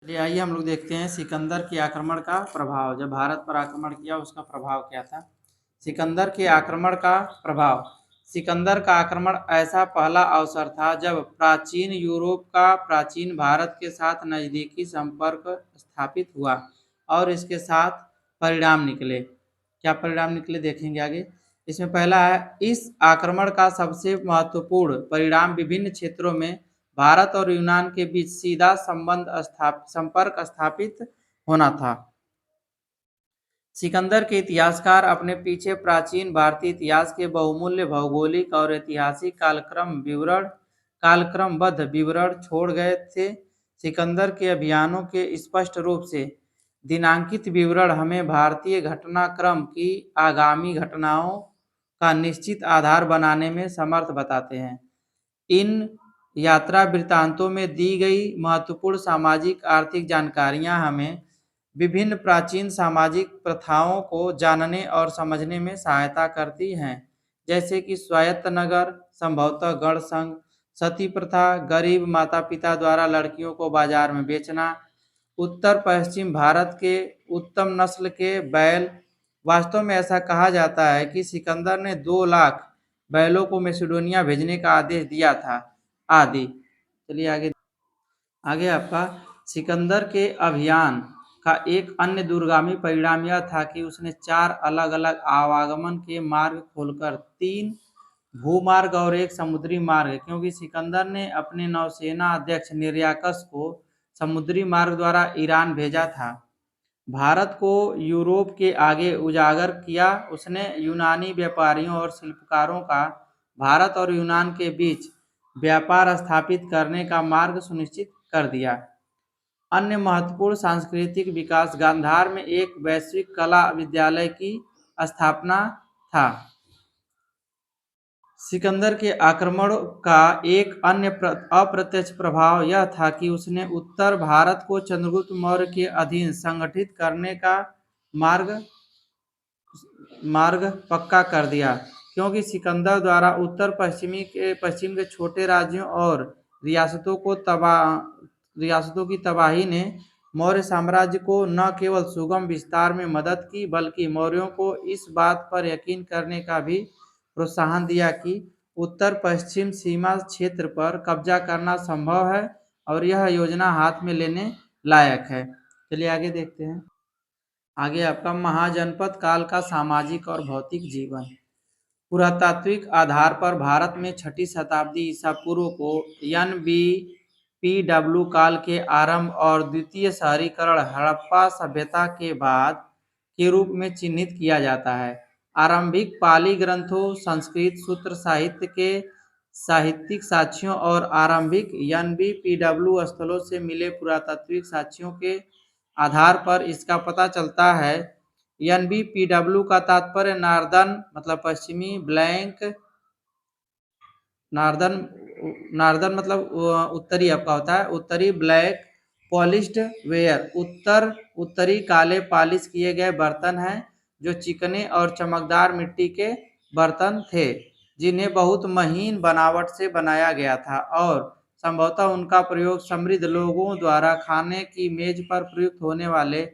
चलिए आइए हम लोग देखते हैं सिकंदर के आक्रमण का प्रभाव। जब भारत पर आक्रमण किया उसका प्रभाव क्या था। सिकंदर के आक्रमण का प्रभाव। सिकंदर का आक्रमण ऐसा पहला अवसर था जब प्राचीन यूरोप का प्राचीन भारत के साथ नज़दीकी संपर्क स्थापित हुआ और इसके साथ परिणाम निकले। क्या परिणाम निकले देखेंगे आगे। इसमें पहला है, इस आक्रमण का सबसे महत्वपूर्ण परिणाम विभिन्न क्षेत्रों में भारत और यूनान के बीच सीधा संपर्क स्थापित होना था। सिकंदर के इतिहासकार अपने पीछे प्राचीन भारतीय इतिहास के बहुमूल्य भौगोलिक और ऐतिहासिक कालक्रमबद्ध विवरण छोड़ गए थे। सिकंदर के अभियानों के स्पष्ट रूप से दिनांकित विवरण हमें भारतीय घटनाक्रम की आगामी घटनाओं का निश्चित आधार बनाने में समर्थ बताते हैं। इन यात्रा वृत्तांतों में दी गई महत्वपूर्ण सामाजिक आर्थिक जानकारियां हमें विभिन्न प्राचीन सामाजिक प्रथाओं को जानने और समझने में सहायता करती हैं, जैसे कि स्वायत्त नगर, संभवतः गण संघ, सती प्रथा, गरीब माता पिता द्वारा लड़कियों को बाजार में बेचना, उत्तर पश्चिम भारत के उत्तम नस्ल के बैल। वास्तव में ऐसा कहा जाता है कि सिकंदर ने 2 लाख बैलों को मैसिडोनिया भेजने का आदेश दिया था आदि। चलिए आगे। आगे आपका सिकंदर के अभियान का एक अन्य दूरगामी परिणाम यह था कि उसने 4 अलग-अलग आवागमन के मार्ग खोलकर 3 भूमार्ग और 1 समुद्री मार्ग, क्योंकि सिकंदर ने अपने नौसेना अध्यक्ष निर्याकस को समुद्री मार्ग द्वारा ईरान भेजा था, भारत को यूरोप के आगे उजागर किया। उसने यूनानी व्यापारियों और शिल्पकारों का भारत और यूनान के बीच व्यापार स्थापित करने का मार्ग सुनिश्चित कर दिया। अन्य महत्वपूर्ण सांस्कृतिक विकास गांधार में एक वैश्विक कला विद्यालय की स्थापना था। सिकंदर के आक्रमण का एक अन्य अप्रत्यक्ष प्रभाव यह था कि उसने उत्तर भारत को चंद्रगुप्त मौर्य के अधीन संगठित करने का मार्ग पक्का कर दिया, क्योंकि सिकंदर द्वारा उत्तर पश्चिम के छोटे राज्यों और रियासतों की तबाही ने मौर्य साम्राज्य को न केवल सुगम विस्तार में मदद की, बल्कि मौर्यों को इस बात पर यकीन करने का भी प्रोत्साहन दिया कि उत्तर पश्चिम सीमा क्षेत्र पर कब्जा करना संभव है और यह योजना हाथ में लेने लायक है। चलिए आगे देखते हैं। आगे आपका महाजनपद काल का सामाजिक और भौतिक जीवन। पुरातात्विक आधार पर भारत में 6ठी शताब्दी ईसा पूर्व को NBPW काल के आरंभ और द्वितीय शहरीकरण हड़प्पा सभ्यता के बाद के रूप में चिन्हित किया जाता है। आरंभिक पाली ग्रंथों, संस्कृत सूत्र साहित्य के साहित्यिक साक्ष्यों और आरंभिक NBPW स्थलों से मिले पुरातात्विक साक्ष्यों के आधार पर इसका पता चलता है। NBPW का तात्पर्य नॉर्दर्न मतलब पश्चिमी, नॉर्दर्न मतलब उत्तरी आपका होता है, उत्तरी ब्लैक पॉलिश्ड वेयर, उत्तरी काले पॉलिश किए गए बर्तन हैं जो चिकने और चमकदार मिट्टी के बर्तन थे, जिन्हें बहुत महीन बनावट से बनाया गया था और संभवतः उनका प्रयोग समृद्ध लोगों द्वारा खाने की मेज पर प्रयुक्त होने वाले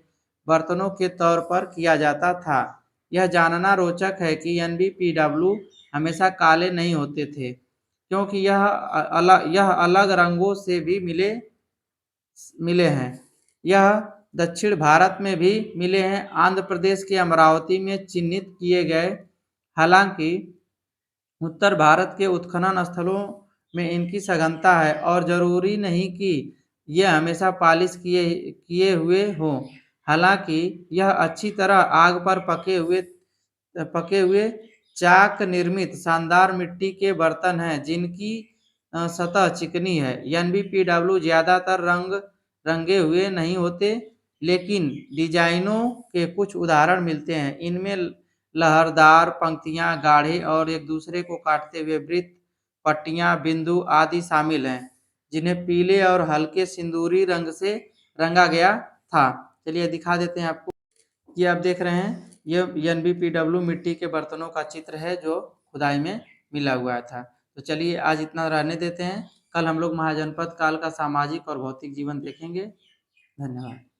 बर्तनों के तौर पर किया जाता था। यह जानना रोचक है कि NBPW हमेशा काले नहीं होते थे, क्योंकि यह अलग रंगों से भी मिले हैं। यह दक्षिण भारत में भी मिले हैं, आंध्र प्रदेश के अमरावती में चिन्हित किए गए। हालांकि उत्तर भारत के उत्खनन स्थलों में इनकी सघनता है और जरूरी नहीं कि यह हमेशा पॉलिश किए हुए हों। हालांकि यह अच्छी तरह आग पर पके हुए चाक निर्मित शानदार मिट्टी के बर्तन हैं जिनकी सतह चिकनी है। NBPW ज्यादातर रंगे हुए नहीं होते, लेकिन डिजाइनों के कुछ उदाहरण मिलते हैं। इनमें लहरदार पंक्तियां, गाढ़े और एक दूसरे को काटते हुए वृत्त, पट्टियां, बिंदु आदि शामिल हैं, जिन्हें पीले और हल्के सिंदूरी रंग से रंगा गया था। चलिए दिखा देते हैं आपको। ये आप देख रहे हैं, ये NBPW मिट्टी के बर्तनों का चित्र है जो खुदाई में मिला हुआ था। तो चलिए आज इतना रहने देते हैं। कल हम लोग महाजनपद काल का सामाजिक और भौतिक जीवन देखेंगे। धन्यवाद।